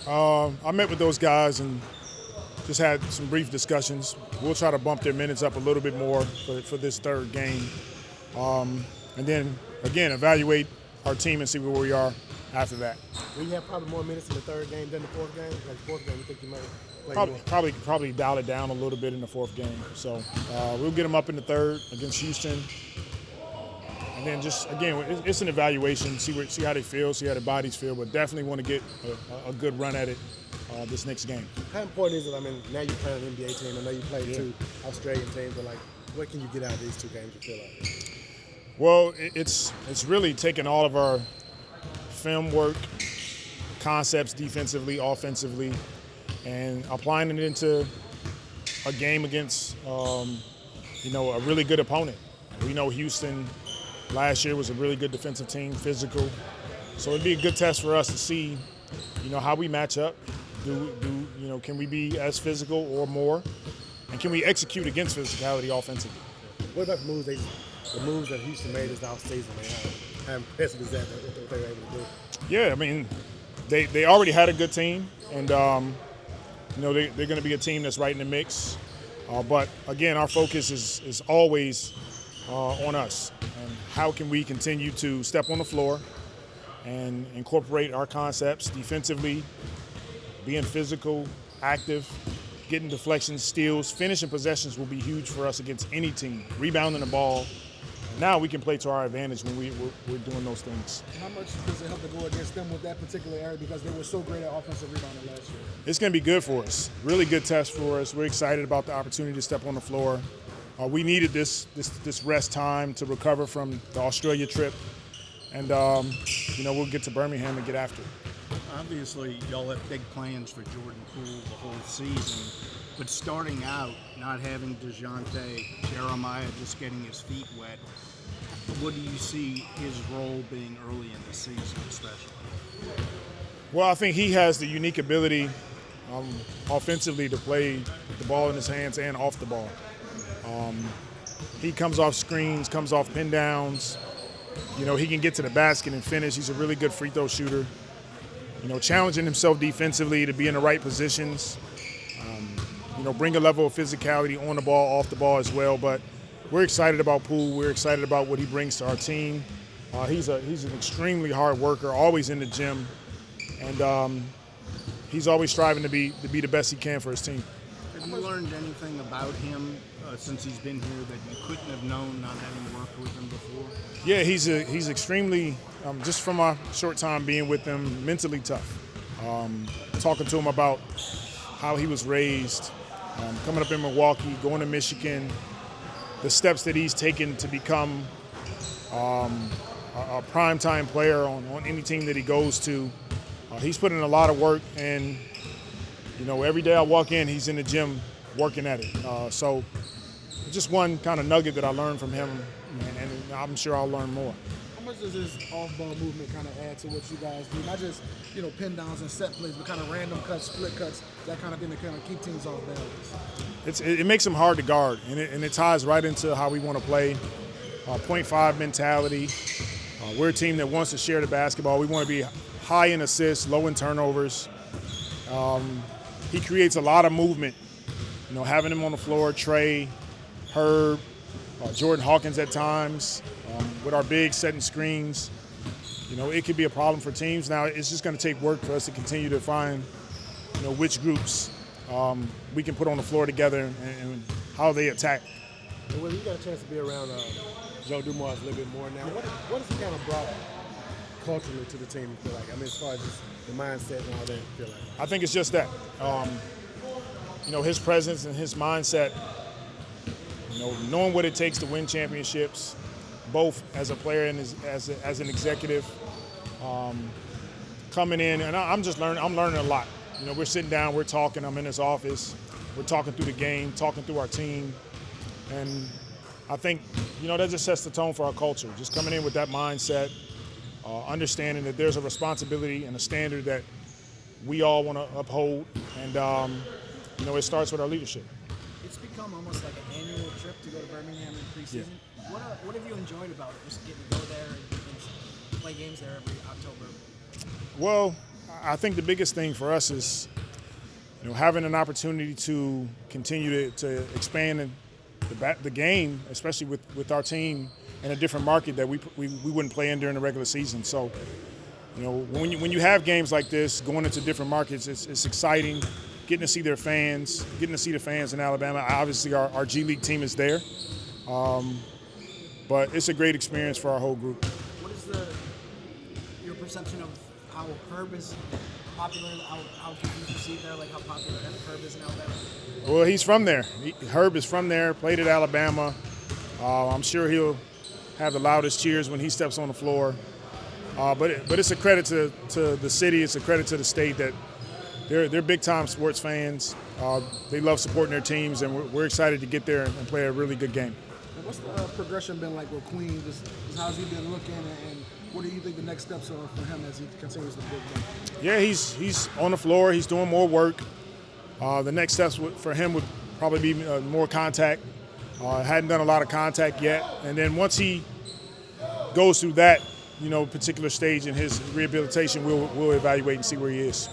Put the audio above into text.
I met with those guys and just had some brief discussions. We'll try to bump their minutes up a little bit more for this third game. And then, again, evaluate our team and see where we are after that. Will you have probably more minutes in the third game than the fourth game? Like the fourth game, you think you might play Probably dial it down a little bit in the fourth game. So we'll get them up in the third against Houston. And then just, again, it's an evaluation, see how they feel, see how their bodies feel, but definitely want to get a good run at it this next game. How important is it? I mean, now you're playing an NBA team. I know you played 2 Australian teams, but, like, what can you get out of these 2 games, you feel like? Well, it's really taking all of our film work, concepts defensively, offensively, and applying it into a game against, a really good opponent. We know Houston last year was a really good defensive team, physical. So it'd be a good test for us to see, how we match up. Can we be as physical or more? And can we execute against physicality offensively? What about the moves that Houston made this offseason? How impressive is that, what they were able to do? Yeah, I mean, they already had a good team, and they're going to be a team that's right in the mix. But again, our focus is always on us, and how can we continue to step on the floor and incorporate our concepts defensively, being physical, active, getting deflections, steals, finishing possessions will be huge for us against any team. Rebounding the ball. Now we can play to our advantage when we're doing those things. How much does it help to go against them with that particular area because they were so great at offensive rebounding last year? It's going to be good for us. Really good test for us. We're excited about the opportunity to step on the floor. We needed this rest time to recover from the Australia trip. And, we'll get to Birmingham and get after it. Obviously, y'all have big plans for Jordan Poole the whole season. But starting out, not having DeJounte, Jeremiah just getting his feet wet, what do you see his role being early in the season especially? Well, I think he has the unique ability offensively to play the ball in his hands and off the ball. He comes off screens, comes off pin downs. He can get to the basket and finish. He's a really good free throw shooter. Challenging himself defensively to be in the right positions. Bring a level of physicality on the ball, off the ball as well. But we're excited about Poole. We're excited about what he brings to our team. He's an extremely hard worker, always in the gym, and he's always striving to be the best he can for his team. Have you learned anything about him since he's been here that you couldn't have known not having worked with him before? Yeah, he's extremely, just from my short time being with him, mentally tough. Talking to him about how he was raised, coming up in Milwaukee, going to Michigan, the steps that he's taken to become a primetime player on any team that he goes to. He's put in a lot of work, and every day I walk in, he's in the gym working at it. So just one kind of nugget that I learned from him, and I'm sure I'll learn more. How much does his off-ball movement kind of add to what you guys do? Not just, pin downs and set plays, but kind of random cuts, split cuts, that kind of thing to kind of keep teams off balance. It makes him hard to guard, and it ties right into how we want to play. 0.5 mentality. We're a team that wants to share the basketball. We want to be high in assists, low in turnovers. He creates a lot of movement. Having him on the floor, Trey, Herb, Jordan Hawkins at times, with our big setting screens. It could be a problem for teams. Now, it's just going to take work for us to continue to find, which groups we can put on the floor together and how they attack. And Willie, you got a chance to be around Joe Dumars a little bit more now. What has he kind of brought culturally to the team, you feel like? I mean, as far as just the mindset and all that, you feel like? I think it's just that. His presence and his mindset, knowing what it takes to win championships, both as a player and as an executive, coming in, and I'm learning a lot. We're sitting down, we're talking, I'm in his office, we're talking through the game, talking through our team, and I think, that just sets the tone for our culture. Just coming in with that mindset, understanding that there's a responsibility and a standard that we all want to uphold, and it starts with our leadership. It's become almost like an annual trip to go to Birmingham in preseason. Yeah. What have you enjoyed about it, just getting to go there and play games there every October? Well, I think the biggest thing for us is, having an opportunity to continue to expand the game, especially with our team in a different market that we wouldn't play in during the regular season. So, when you have games like this, going into different markets, it's exciting. Getting to see their fans, getting to see the fans in Alabama. Obviously, our G League team is there, but it's a great experience for our whole group. What is your perception of how Herb is popular? How he's received there? Like how popular Herb is in Alabama? Well, he's from there. Herb is from there. Played at Alabama. I'm sure he'll have the loudest cheers when he steps on the floor. But it's a credit to the city. It's a credit to the state that they're big-time sports fans. They love supporting their teams, and we're excited to get there and play a really good game. And what's the progression been like with Queen? Just how's he been looking, and what do you think the next steps are for him as he continues to build game? Yeah, he's on the floor. He's doing more work. The next steps for him would probably be more contact. Hadn't done a lot of contact yet, and then once he goes through that, particular stage in his rehabilitation, we'll evaluate and see where he is.